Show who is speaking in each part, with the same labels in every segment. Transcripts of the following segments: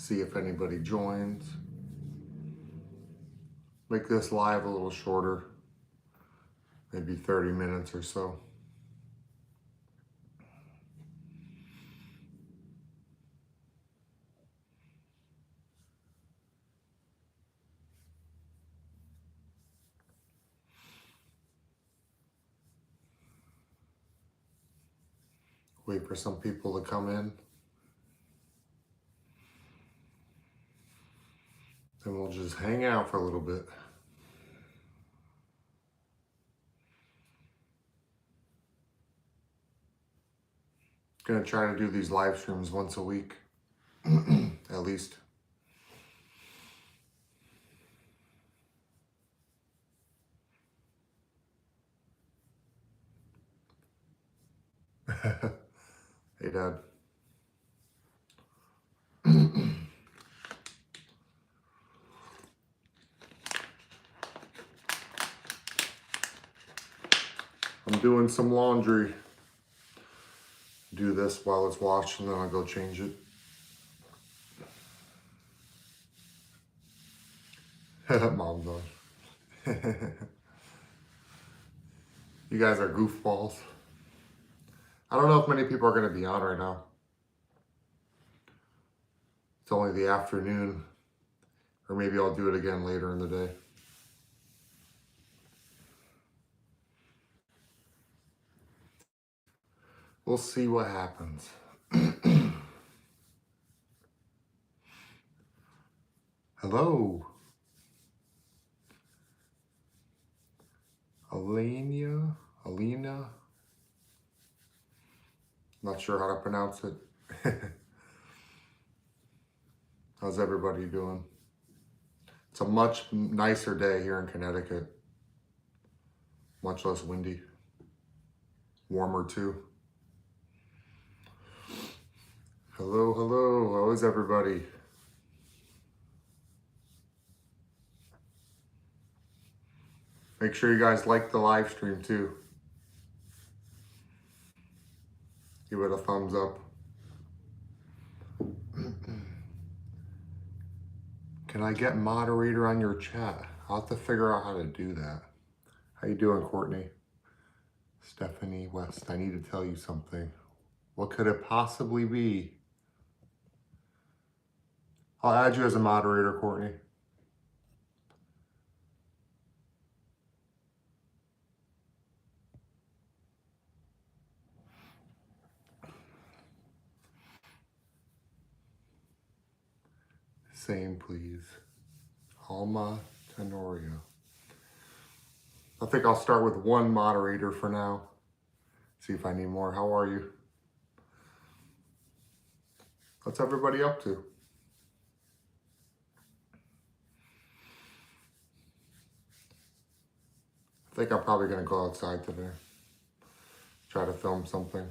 Speaker 1: see if anybody joins. Make this live a little shorter, maybe 30 minutes or so. Wait for some people to come in. Then we'll just hang out for a little bit. Gonna try to do these live streams once a week, at least. Hey, Dad. I'm doing some laundry. Do this while it's washed and then I'll go change it. Mom's on. You guys are goofballs. I don't know if many people are going to be on right now. It's only the afternoon, or maybe I'll do it again later in the day. We'll see what happens. Hello. Alina. Not sure how to pronounce it. How's everybody doing? It's a much nicer day here in Connecticut. Much less windy. Warmer too. Hello. How is everybody? Make sure you guys like the live stream too. Give it a thumbs up. Can I get moderator on your chat? I'll have to figure out how to do that. How you doing, Courtney? Stephanie West, I need to tell you something. What could it possibly be? I'll add you as a moderator, Courtney. Same, please. Alma Tenorio. I think I'll start with one moderator for now. See if I need more. How are you? What's everybody up to? I think I'm probably going to go outside today. Try to film something.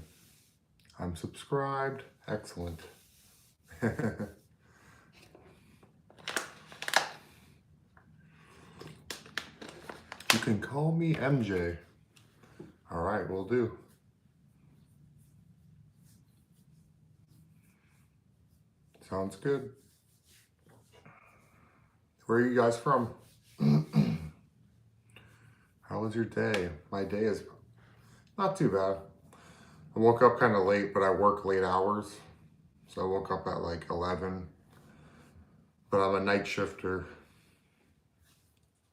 Speaker 1: I'm subscribed. Excellent. You can call me MJ. All right, will do. Sounds good. Where are you guys from? How was your day? My day is not too bad. I woke up kind of late, but I work late hours. So I woke up at like 11. But I'm a night shifter.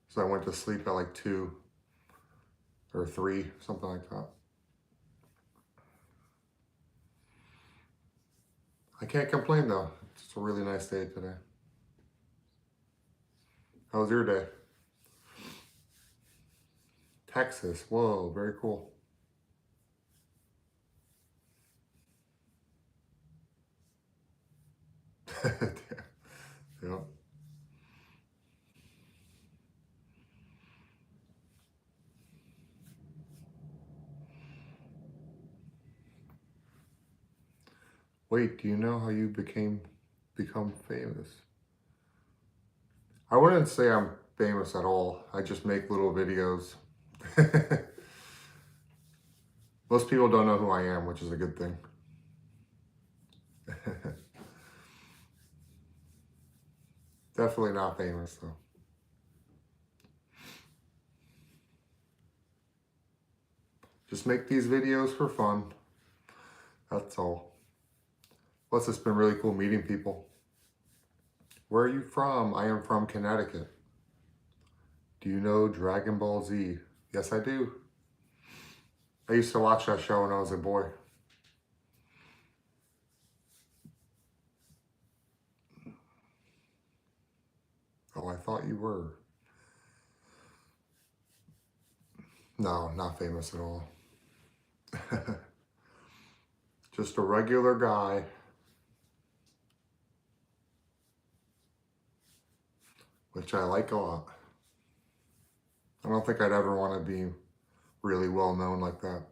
Speaker 1: So I went to sleep at like 2 or 3, something like that. I can't complain though. It's a really nice day today. How was your day? Texas. Whoa, very cool. Yeah. Wait, do you know how you become famous? I wouldn't say I'm famous at all. I just make little videos. Most people don't know who I am, which is a good thing. Definitely not famous though. Just make these videos for fun. That's all. Plus, it's been really cool meeting people. Where are you from? I am from Connecticut. Do you know Dragon Ball Z? Yes, I do. I used to watch that show when I was a boy. Oh, I thought you were. No, not famous at all. Just a regular guy. Which I like a lot. I don't think I'd ever want to be really well known like that.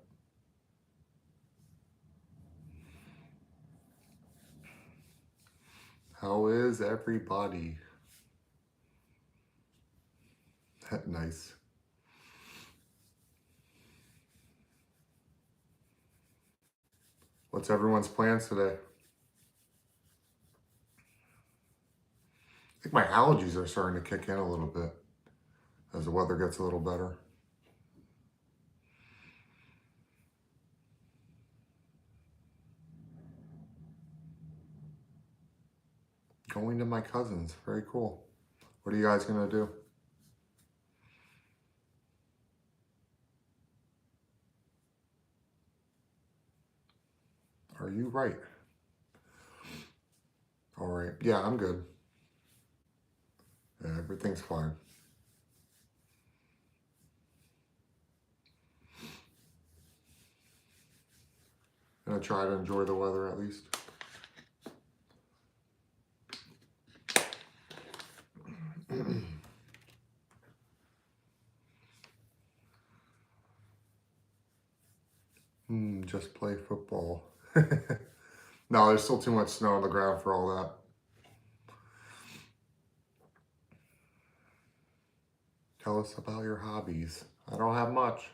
Speaker 1: How is everybody? Nice. What's everyone's plans today? I think my allergies are starting to kick in a little bit as the weather gets a little better. Going to my cousin's. Very cool. What are you guys going to do? Are you right? All right. Yeah, I'm good. Yeah, everything's fine. Gonna try to enjoy the weather at least. Just play football. No, there's still too much snow on the ground for all that. Tell us about your hobbies. I don't have much.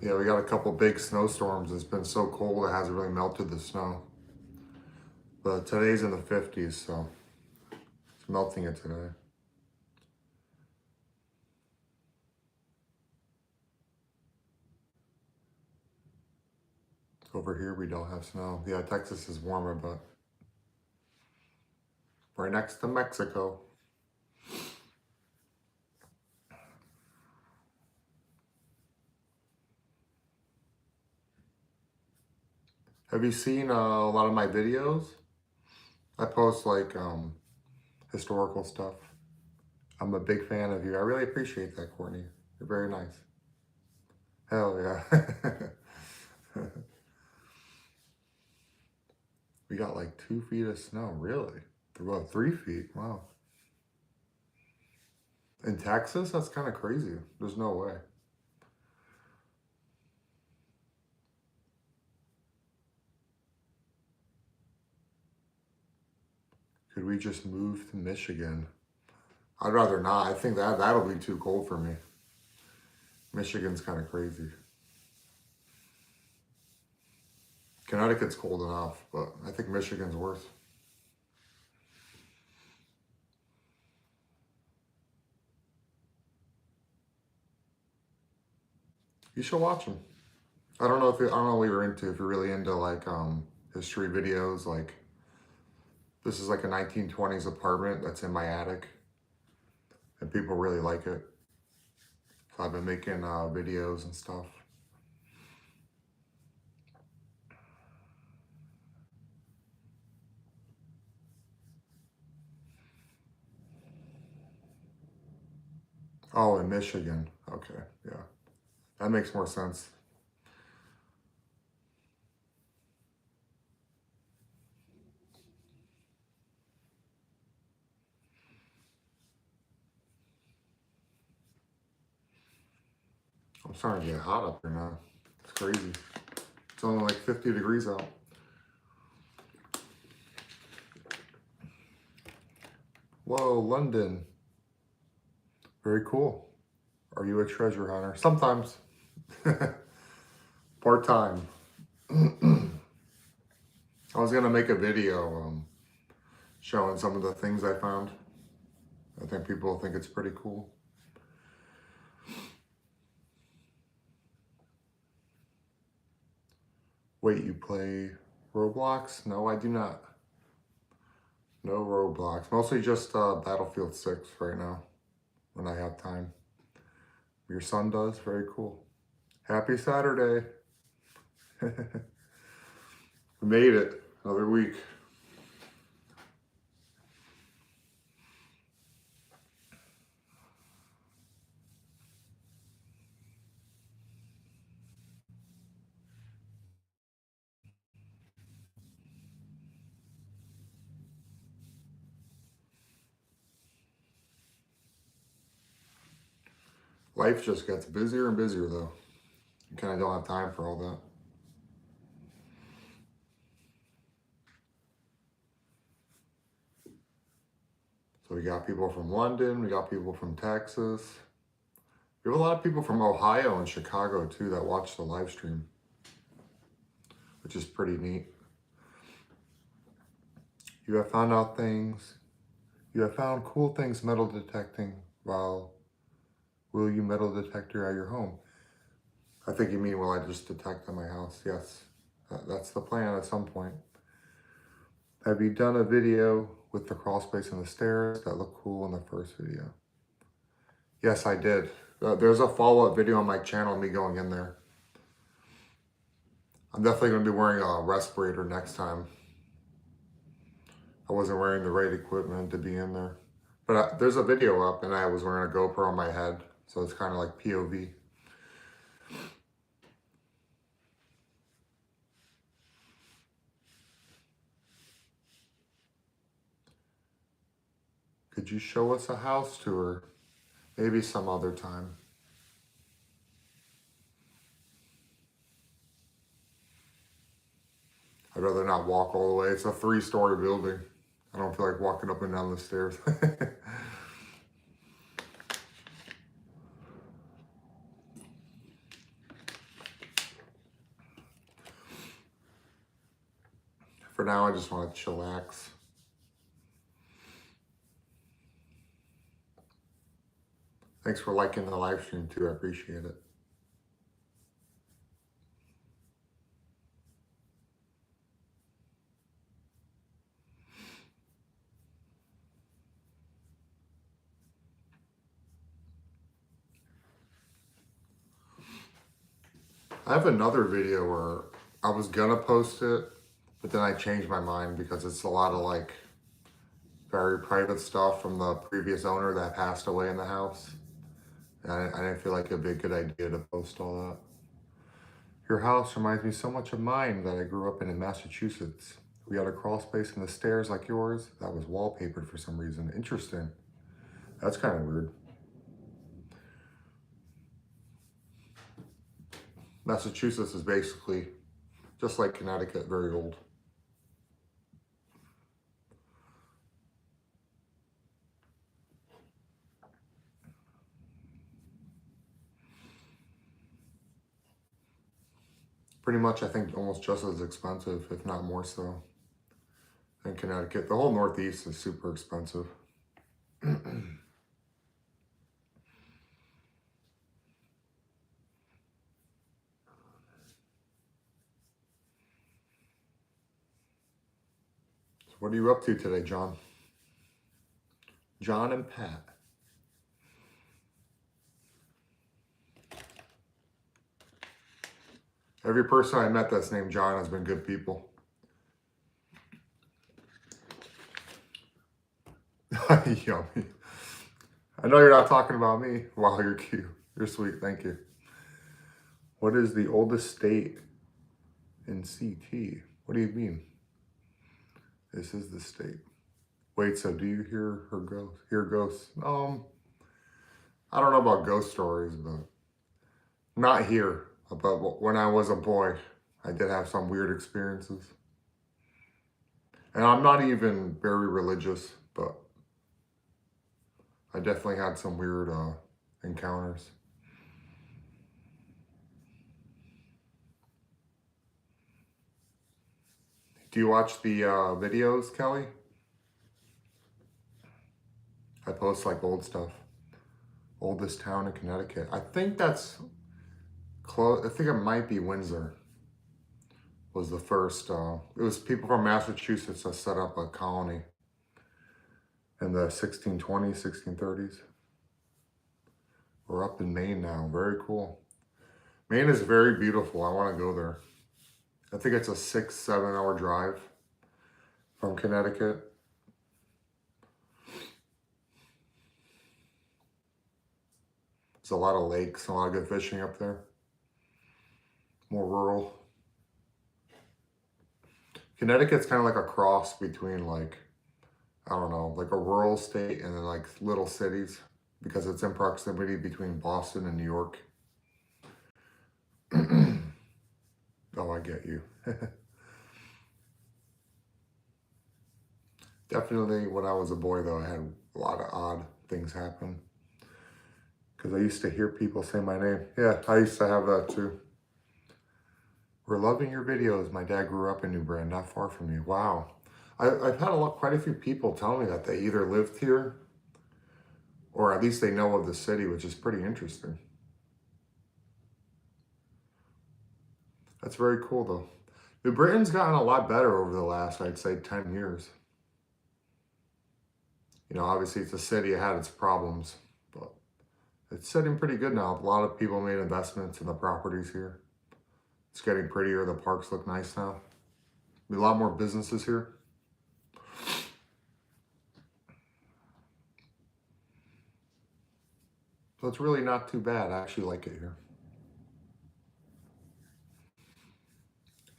Speaker 1: Yeah, we got a couple big snowstorms. It's been so cold it hasn't really melted the snow. But today's in the 50s, so it's melting it today. Over here we don't have snow. Yeah, Texas is warmer, but right next to Mexico. Have you seen a lot of my videos? I post like historical stuff. I'm a big fan of you. I really appreciate that, Courtney. You're very nice. Hell yeah. We got like 2 feet of snow, really? About 3 feet, wow. In Texas, that's kind of crazy. There's no way. Could we just move to Michigan? I'd rather not. I think that'll be too cold for me. Michigan's kind of crazy. Connecticut's cold enough, but I think Michigan's worse. You should watch them. I don't know what you're into. If you're really into like history videos, like this is like a 1920s apartment that's in my attic, and people really like it. So I've been making videos and stuff. Oh, in Michigan. Okay, yeah, that makes more sense. I'm starting to get hot up here now. It's crazy. It's only like 50 degrees out. Whoa, London. Very cool. Are you a treasure hunter? Sometimes. Part-time. I was gonna make a video showing some of the things I found. I think people will think it's pretty cool. Wait, you play Roblox? No, I do not. No Roblox. Mostly just Battlefield 6 right now, when I have time. Your son does? Very cool. Happy Saturday. We made it. Another week. Life just gets busier and busier though. You kind of don't have time for all that. So we got people from London, we got people from Texas. We have a lot of people from Ohio and Chicago too that watch the live stream, which is pretty neat. You have found out things. You have found cool things metal detecting while will you metal detector at your home? I think you mean will I just detect at my house? Yes, that's the plan at some point. Have you done a video with the crawl space and the stairs that looked cool in the first video? Yes, I did. There's a follow-up video on my channel, me going in there. I'm definitely going to be wearing a respirator next time. I wasn't wearing the right equipment to be in there. But there's a video up and I was wearing a GoPro on my head. So it's kind of like POV. Could you show us a house tour? Maybe some other time. I'd rather not walk all the way. It's a 3-story building. I don't feel like walking up and down the stairs. For now, I just want to chillax. Thanks for liking the live stream too. I appreciate it. I have another video where I was gonna post it, but then I changed my mind because it's a lot of like very private stuff from the previous owner that passed away in the house. And I didn't feel like it'd be a good idea to post all that. Your house reminds me so much of mine that I grew up in Massachusetts. We had a crawl space in the stairs like yours that was wallpapered for some reason. Interesting. That's kind of weird. Massachusetts is basically just like Connecticut, very old. Pretty much, I think, almost just as expensive, if not more so, than Connecticut. The whole Northeast is super expensive. So what are you up to today, John? John and Pat. Every person I met that's named John has been good people. Yummy. I know you're not talking about me. Wow, you're cute. You're sweet. Thank you. What is the oldest state in CT? What do you mean? This is the state. Wait, so do you hear her hear ghosts? I don't know about ghost stories, but Not here, but when I was a boy, I did have some weird experiences. And I'm not even very religious, but I definitely had some weird encounters. Do you watch the videos, Kelly? I post like old stuff. Oldest town in Connecticut. I think that's close. I think it might be Windsor. Was the first. It was people from Massachusetts that set up a colony in the 1620s, 1630s. We're up in Maine now. Very cool. Maine is very beautiful. I want to go there. I think it's a 6-7 hour drive from Connecticut. There's a lot of lakes, a lot of good fishing up there. More rural. Connecticut's kind of like a cross between like, I don't know, like a rural state and then like little cities because it's in proximity between Boston and New York. Oh, I get you. Definitely when I was a boy though, I had a lot of odd things happen. Because I used to hear people say my name. Yeah, I used to have that too. We're loving your videos. My dad grew up in New Brand, not far from you. Wow. I've had quite a few people tell me that they either lived here or at least they know of the city, which is pretty interesting. That's very cool though. New Britain's gotten a lot better over the last, I'd say, 10 years. You know, obviously it's a city, it had its problems, but it's sitting pretty good now. A lot of people made investments in the properties here. It's getting prettier. The parks look nice now. A lot more businesses here. So it's really not too bad. I actually like it here.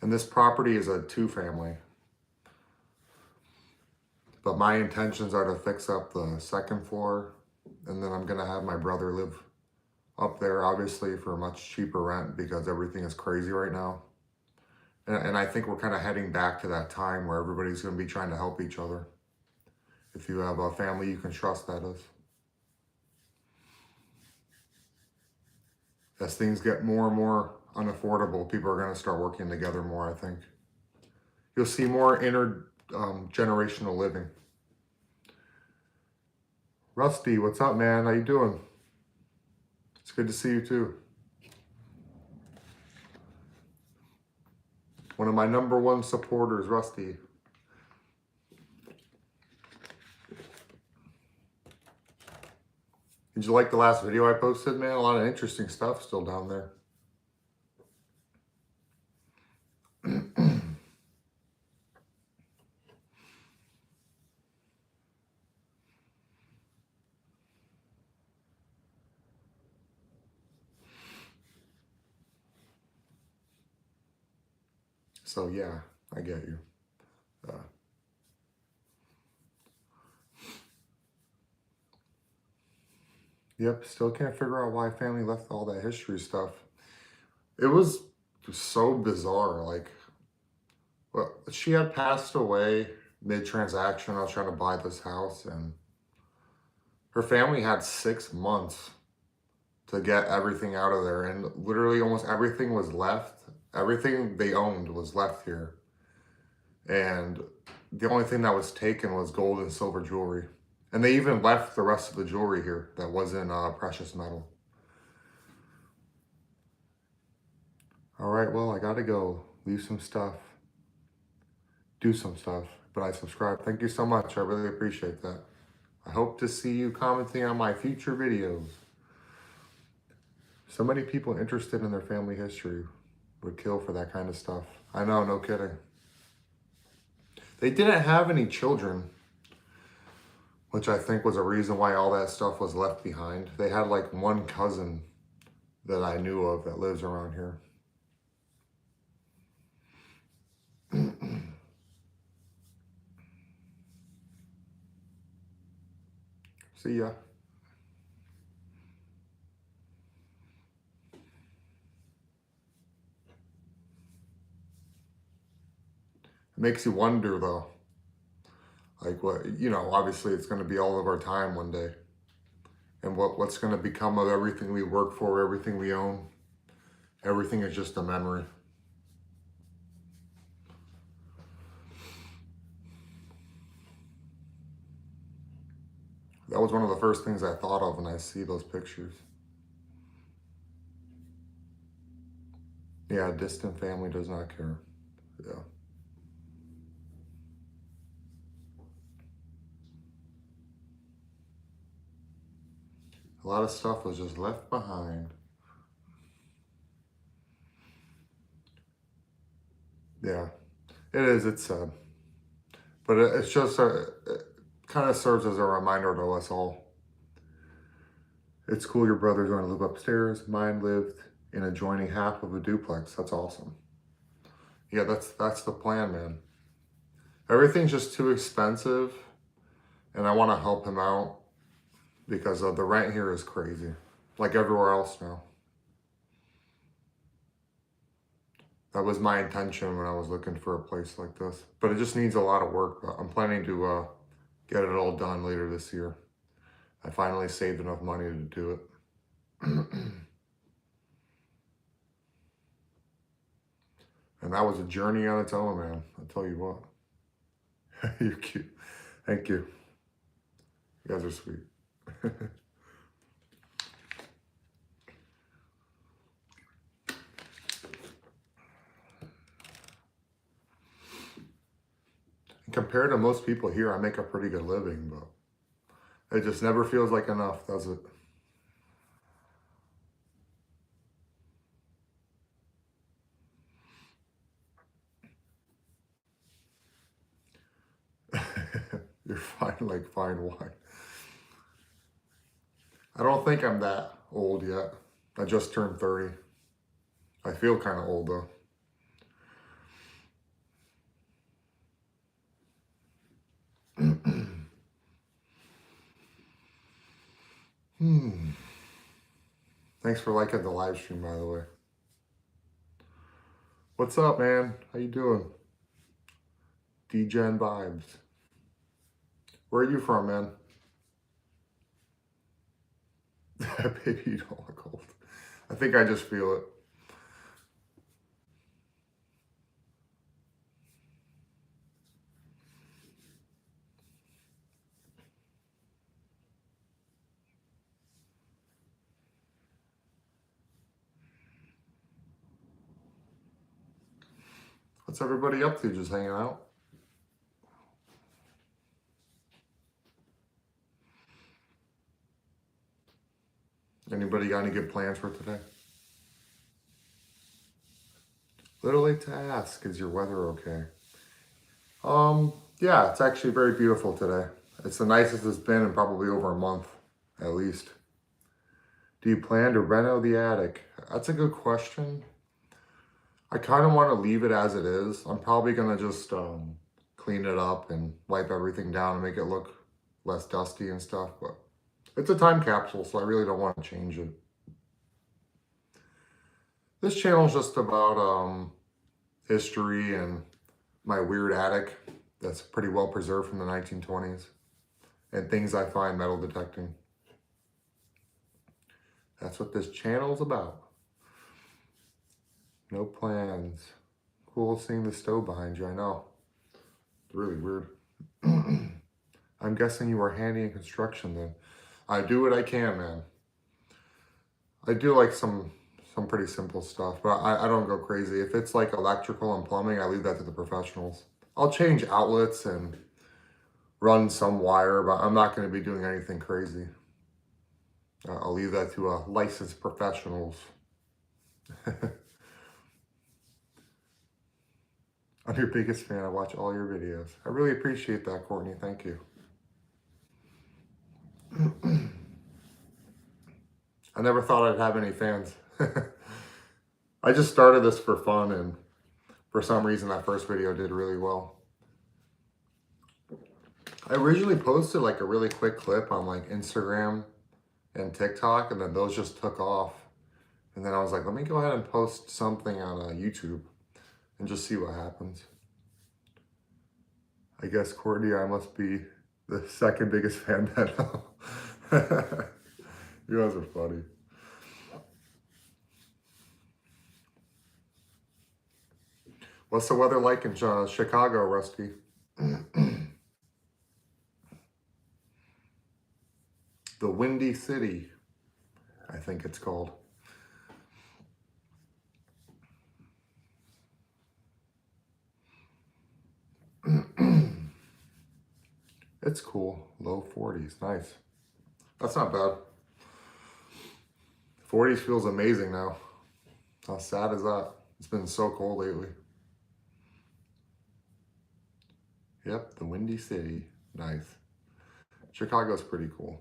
Speaker 1: And this property is a 2-family. But my intentions are to fix up the 2nd floor. And then I'm going to have my brother live up there, obviously, for a much cheaper rent because everything is crazy right now. And I think we're kind of heading back to that time where everybody's going to be trying to help each other. If you have a family you can trust, that is. As things get more and more unaffordable, people are going to start working together more, I think. You'll see more intergenerational living. Rusty, what's up, man? How you doing? It's good to see you too. One of my #1 supporters, Rusty. Did you like the last video I posted, man? A lot of interesting stuff still down there. So yeah, I get you. Yep, still can't figure out why family left all that history stuff. It was so bizarre. Like, well, she had passed away mid-transaction. I was trying to buy this house, and her family had 6 months to get everything out of there, and literally almost everything was left. Everything they owned was left here, and the only thing that was taken was gold and silver jewelry. And they even left the rest of the jewelry here that wasn't precious metal. All right, well, I gotta go leave some stuff, do some stuff, but I subscribe. Thank you so much. I really appreciate that. I hope to see you commenting on my future videos. So many people interested in their family history would kill for that kind of stuff. I know, no kidding. They didn't have any children, which I think was a reason why all that stuff was left behind. They had like one cousin that I knew of that lives around here. See ya. It makes you wonder though, like what, you know, obviously it's going to be all of our time one day. And what's going to become of everything we work for, everything we own. Everything is just a memory. That was one of the first things I thought of when I see those pictures. Yeah, distant family does not care. Yeah. A lot of stuff was just left behind. Yeah, it is. It's sad. But it's just, it kind of serves as a reminder to us all. It's cool your brother's going to live upstairs. Mine lived in adjoining half of a duplex. That's awesome. Yeah, that's the plan, man. Everything's just too expensive, and I want to help him out because the rent here is crazy, like everywhere else now. That was my intention when I was looking for a place like this, but it just needs a lot of work. But I'm planning to get it all done later this year. I finally saved enough money to do it. And that was a journey on its own, man. I'll tell you what. You're cute. Thank you. You guys are sweet. Compared to most people here, I make a pretty good living, but it just never feels like enough, does it? You're fine, like fine wine. I don't think I'm that old yet. I just turned 30. I feel kind of old though. Thanks for liking the live stream, by the way. What's up, man? How you doing? DGen Vibes. Where are you from, man? Baby, you don't look old. I think I just feel it. What's everybody up to? Just hanging out? Anybody got any good plans for today? Little late to ask, is your weather okay? Yeah, it's actually very beautiful today. It's the nicest it's been in probably over a month, at least. Do you plan to reno the attic? That's a good question. I kind of want to leave it as it is. I'm probably going to just clean it up and wipe everything down and make it look less dusty and stuff, but it's a time capsule, so I really don't want to change it. This channel is just about history and my weird attic that's pretty well preserved from the 1920s and things I find metal detecting. That's what this channel is about. No plans. Cool seeing the stove behind you, I know. It's really weird. I'm guessing you are handy in construction then. I do what I can, man. I do like some pretty simple stuff, but I don't go crazy. If it's like electrical and plumbing, I leave that to the professionals. I'll change outlets and run some wire, but I'm not going to be doing anything crazy. I'll leave that to licensed professionals. I'm your biggest fan. I watch all your videos. I really appreciate that, Courtney. Thank you. I never thought I'd have any fans. I just started this for fun, and for some reason that first video did really well. I originally posted like a really quick clip on like Instagram and TikTok, and then those just took off. And then I was like, let me go ahead and post something on YouTube and just see what happens. I guess, Courtney, I must be the second biggest fan that you guys are funny. What's the weather like in Chicago, Rusty? The Windy City, I think it's called. It's cool. Low 40s. Nice. That's not bad. 40s feels amazing now. How sad is that? It's been so cold lately. Yep, the Windy City. Nice. Chicago's pretty cool.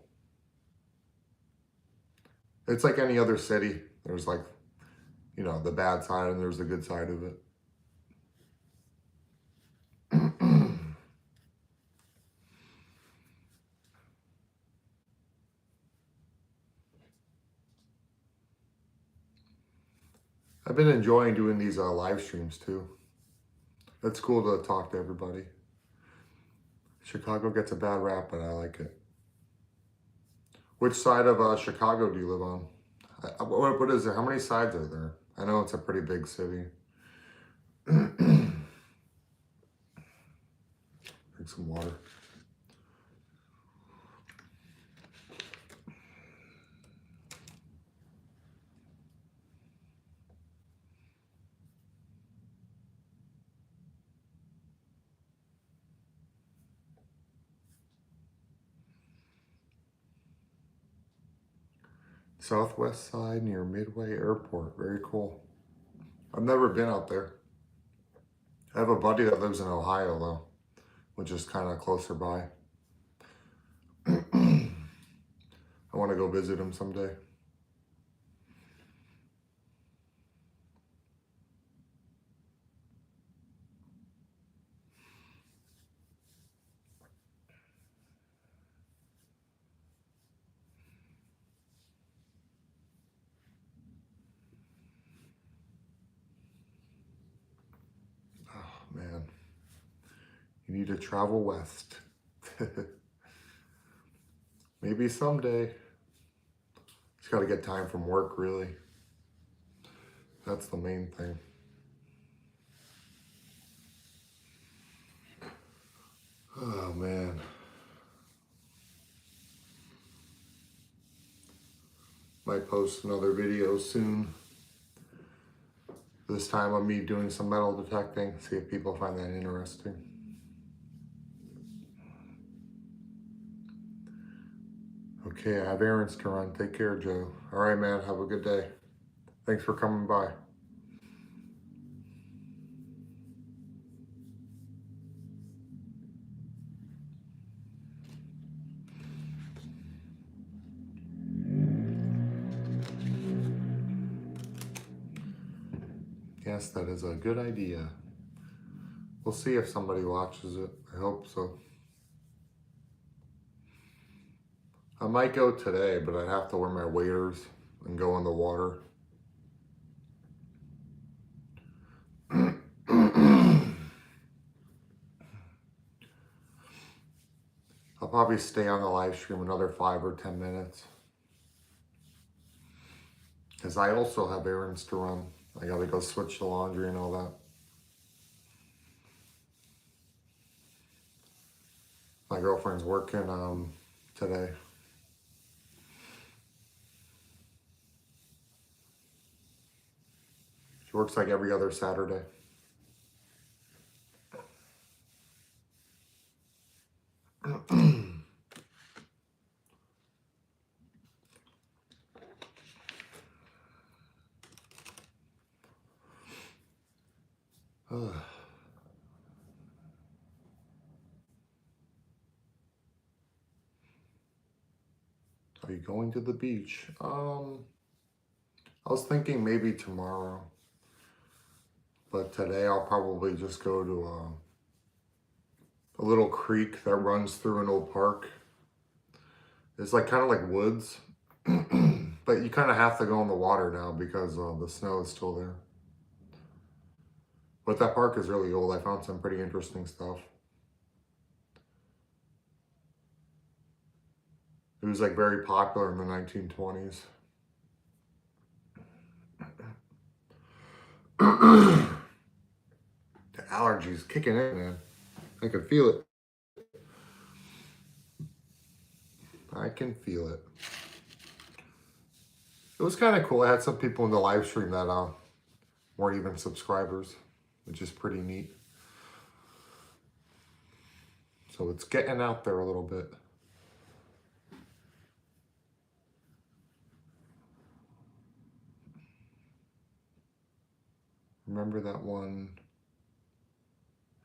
Speaker 1: It's like any other city. There's like, you know, the bad side and there's the good side of it. I've been enjoying doing these live streams too. It's cool to talk to everybody. Chicago gets a bad rap, but I like it. Which side of Chicago do you live on? What is there? How many sides are there? I know it's a pretty big city. Drink some water. Southwest side near Midway Airport. Very cool. I've never been out there. I have a buddy that lives in Ohio though, which is kind of closer by. I want to go visit him someday. Oh man, you need to travel west. Maybe someday. Just got to get time from work, really. That's the main thing. Oh man. Might post another video soon. This time of me doing some metal detecting. See if people find that interesting. Okay, I have errands to run. Take care, Joe. All right, man. Have a good day. Thanks for coming by. Yes, that is a good idea. We'll see if somebody watches it. I hope so. I might go today, but I have to wear my waders and go in the water. I'll probably stay on the live stream another 5 or 10 minutes. Because I also have errands to run. I gotta go switch the laundry and all that. My girlfriend's working today. She works like every other Saturday. Are you going to the beach? I was thinking maybe tomorrow. But today I'll probably just go to a little creek that runs through an old park. It's like kind of like woods. But you kind of have to go in the water now because the snow is still there. But that park is really old. I found some pretty interesting stuff. It was like very popular in the 1920s. The allergies kicking in, man. I can feel it. I can feel it. It was kind of cool. I had some people in the live stream that weren't even subscribers, which is pretty neat. So it's getting out there a little bit. Remember that one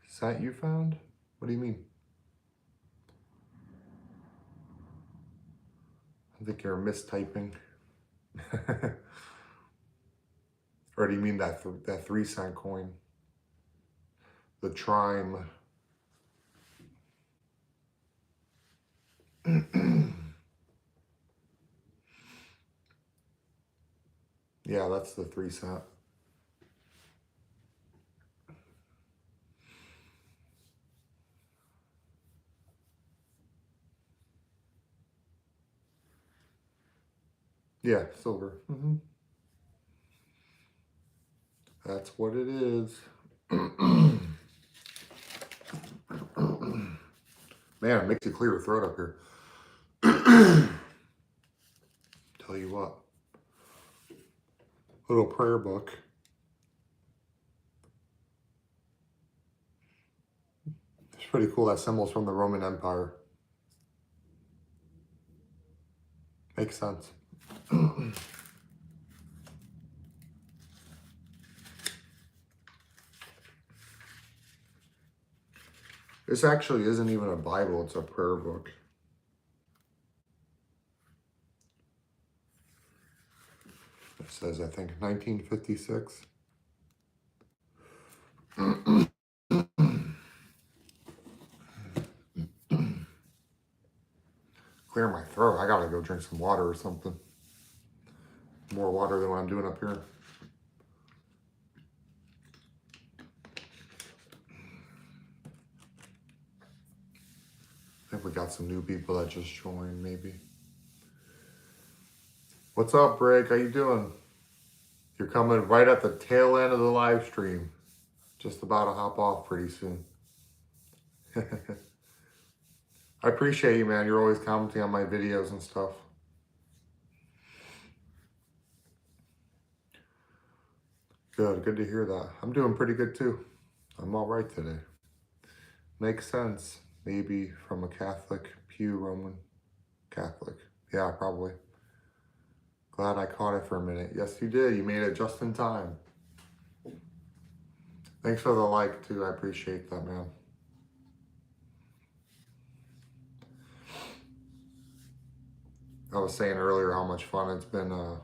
Speaker 1: site you found? What do you mean? I think you're mistyping. Or do you mean that 3-cent coin? The Trime. Yeah, that's the 3-cent. Yeah, silver. That's what it is. Man, it makes you clear your throat up here. Tell you what. Little prayer book. It's pretty cool. That symbol's from the Roman Empire. Makes sense. This actually isn't even a Bible, it's a prayer book. It says, I think, 1956. Clear my throat. I gotta go drink some water or something. More water than what I'm doing up here. I think we got some new people that just joined, maybe. What's up, Brig? How you doing? You're coming right at the tail end of the live stream. Just about to hop off pretty soon. I appreciate you, man. You're always commenting on my videos and stuff. Good to hear that. I'm doing pretty good too. I'm all right today. Makes sense. Maybe from a Catholic, Pew Roman Catholic. Yeah, probably. Glad I caught it for a minute. Yes, you did. You made it just in time. Thanks for the like too. I appreciate that, man. I was saying earlier how much fun it's been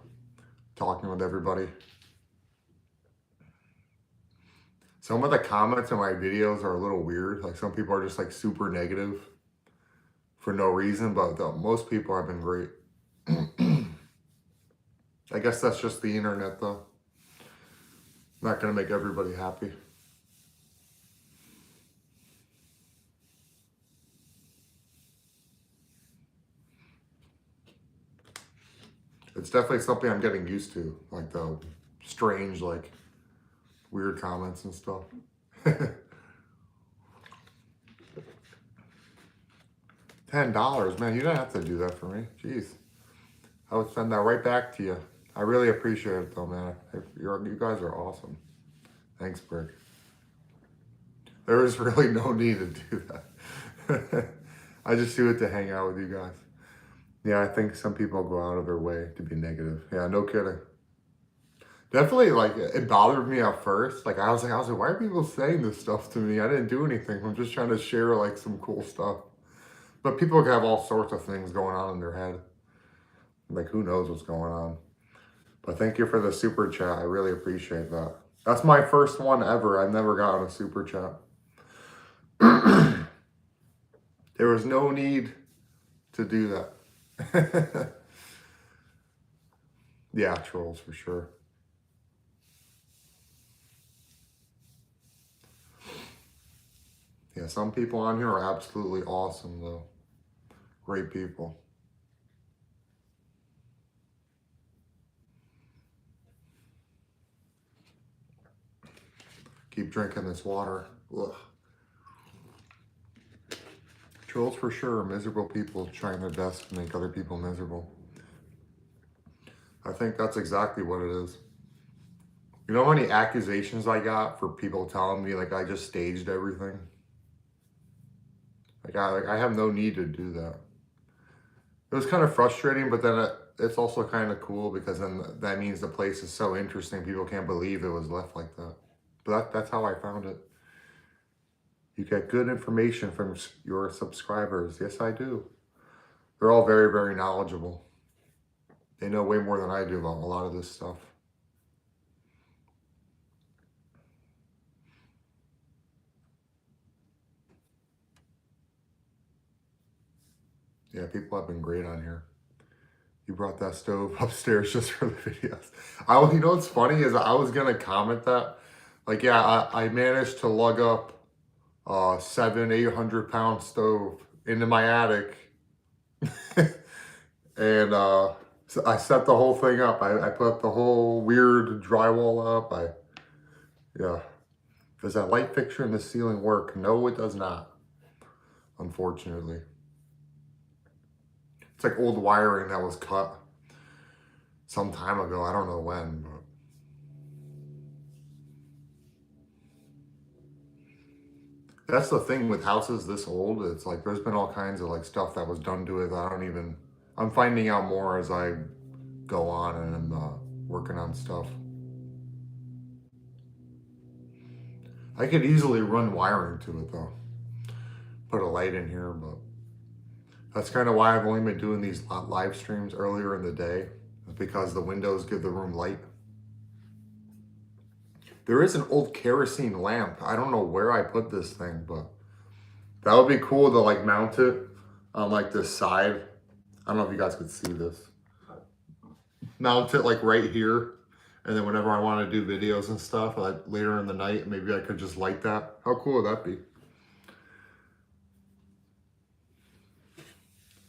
Speaker 1: talking with everybody. Some of the comments in my videos are a little weird. Like some people are just like super negative for no reason, but most people have been great. I guess that's just the internet though. Not gonna make everybody happy. It's definitely something I'm getting used to, like the strange, like weird comments and stuff. $10, man, you don't have to do that for me. Jeez. I would send that right back to you. I really appreciate it though, man. You guys are awesome. Thanks, Brick. There is really no need to do that. I just do it to hang out with you guys. Yeah, I think some people go out of their way to be negative. Yeah, no kidding. Definitely, like, it bothered me at first. Like, I was like, why are people saying this stuff to me? I didn't do anything. I'm just trying to share, like, some cool stuff. But people have all sorts of things going on in their head. Like, who knows what's going on. But thank you for the super chat. I really appreciate that. That's my first one ever. I've never gotten a super chat. There was no need to do that. Yeah, trolls for sure. Yeah, some people on here are absolutely awesome, though. Great people. Keep drinking this water. Ugh. Trolls for sure are miserable people trying their best to make other people miserable. I think that's exactly what it is. You know how many accusations I got for people telling me like I just staged everything? I have no need to do that. It was kind of frustrating, but then it's also kind of cool because then that means the place is so interesting. People can't believe it was left like that. But that's how I found it. You get good information from your subscribers. Yes, I do. They're all very, very knowledgeable. They know way more than I do about a lot of this stuff. Yeah, people have been great on here. You brought that stove upstairs just for the videos. You know what's funny is I was gonna comment that, like, yeah, I managed to lug up 700-800 pound stove into my attic, and so I set the whole thing up. I put the whole weird drywall up. Yeah. Does that light fixture in the ceiling work? No, it does not. Unfortunately. It's like old wiring that was cut some time ago. I don't know when, but that's the thing with houses this old. It's like there's been all kinds of like stuff that was done to it that I'm finding out more as I go on and I'm working on stuff. I could easily run wiring to it though. Put a light in here, but that's kind of why I've only been doing these live streams earlier in the day, because the windows give the room light. There is an old kerosene lamp. I don't know where I put this thing, but that would be cool to like mount it on like this side. I don't know if you guys could see this. Mount it like right here. And then whenever I want to do videos and stuff, like later in the night, maybe I could just light that. How cool would that be?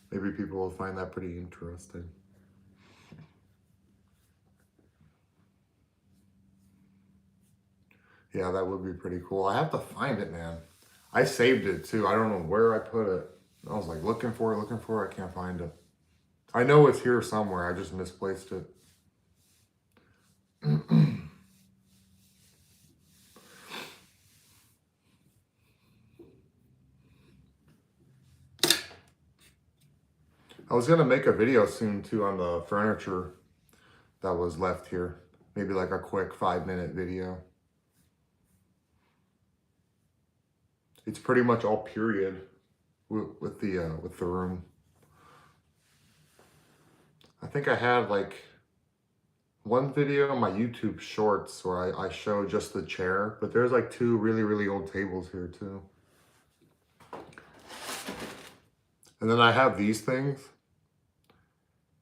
Speaker 1: Maybe people will find that pretty interesting. Yeah, that would be pretty cool. I have to find it, man. I saved it too. I don't know where I put it. I was like looking for it. I can't find it. I know it's here somewhere. I just misplaced it. I was going to make a video soon too on the furniture that was left here. Maybe like a quick 5-minute video. It's pretty much all period with the room. I think I had like one video on my YouTube shorts where I show just the chair, but there's like 2 really, really old tables here too. And then I have these things.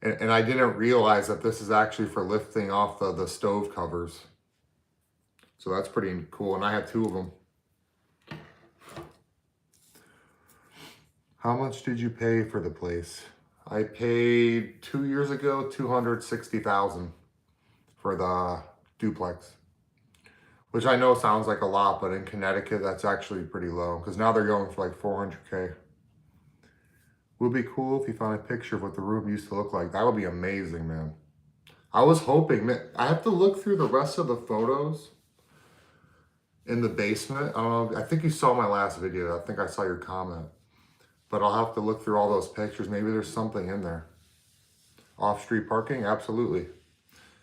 Speaker 1: And I didn't realize that this is actually for lifting off the stove covers. So that's pretty cool. And I have 2 of them. How much did you pay for the place? I paid 2 years ago, $260,000 for the duplex, which I know sounds like a lot, but in Connecticut, that's actually pretty low because now they're going for like $400K. Would be cool if you found a picture of what the room used to look like. That would be amazing, man. I was hoping, man, I have to look through the rest of the photos in the basement. I don't know. I think you saw my last video. I think I saw your comment. But I'll have to look through all those pictures. Maybe there's something in there. Off-street parking? Absolutely.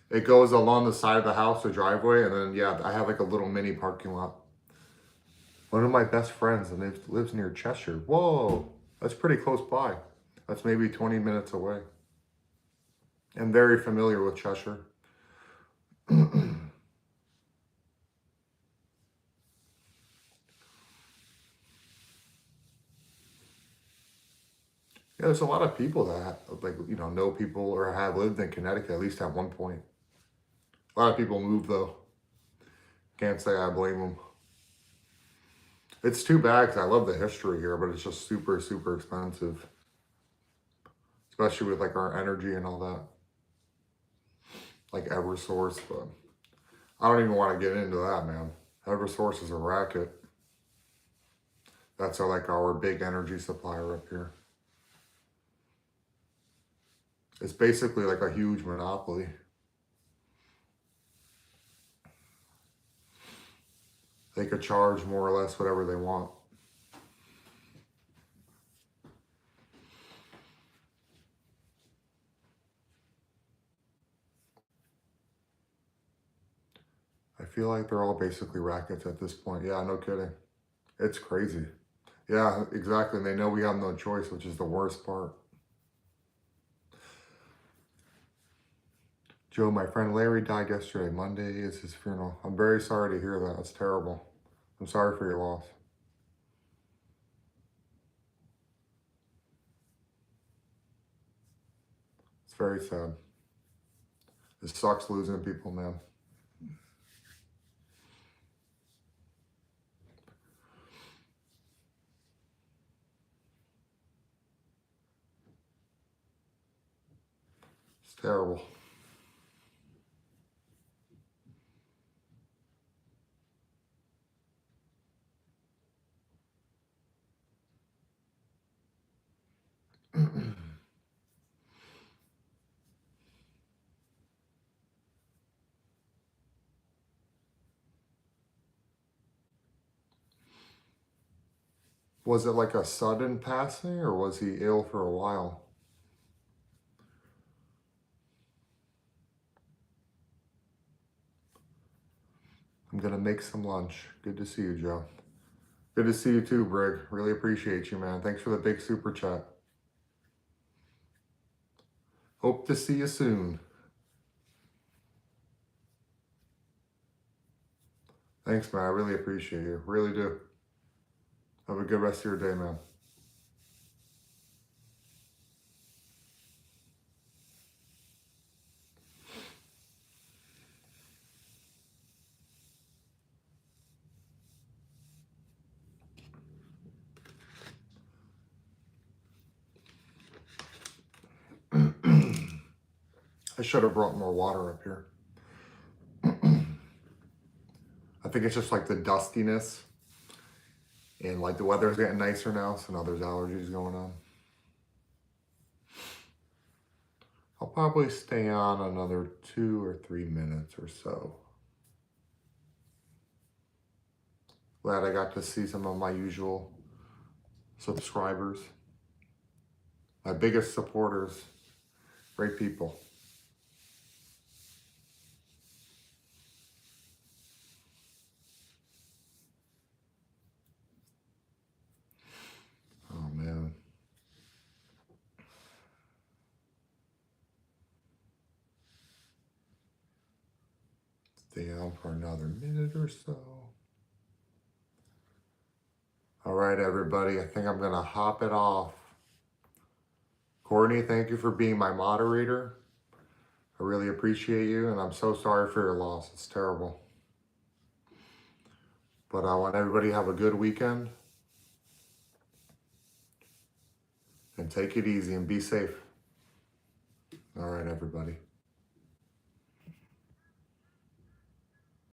Speaker 1: It goes along the side of the house, the driveway, and then, yeah, I have like a little mini parking lot. One of my best friends lives near Cheshire. Whoa, that's pretty close by. That's maybe 20 minutes away. I'm very familiar with Cheshire. Yeah, there's a lot of people that know people or have lived in Connecticut at least at one point. A lot of people move though. Can't say I blame them. It's too bad because I love the history here, but it's just super, super expensive. Especially with like our energy and all that. Like Eversource, but I don't even want to get into that, man. Eversource is a racket. That's our big energy supplier up here. It's basically like a huge monopoly. They could charge more or less whatever they want. I feel like they're all basically rackets at this point. Yeah, no kidding. It's crazy. Yeah, exactly. And they know we have no choice, which is the worst part. Joe, my friend Larry died yesterday. Monday is his funeral. I'm very sorry to hear that. That's terrible. I'm sorry for your loss. It's very sad. It sucks losing people, man. It's terrible. Was it like a sudden passing or was he ill for a while? I'm going to make some lunch. Good to see you, Joe. Good to see you too, Brig. Really appreciate you, man. Thanks for the big super chat. Hope to see you soon. Thanks, man. I really appreciate you. Really do. Have a good rest of your day, man. I should have brought more water up here. I think it's just like the dustiness and like the weather's getting nicer now, so now there's allergies going on. I'll probably stay on another 2 or 3 minutes or so. Glad I got to see some of my usual subscribers. My biggest supporters. Great people. Oh, man. Stay on for another minute or so. All right, everybody. I think I'm going to hop it off. Courtney, thank you for being my moderator. I really appreciate you, and I'm so sorry for your loss. It's terrible. But I want everybody to have a good weekend. And take it easy and be safe. All right, everybody.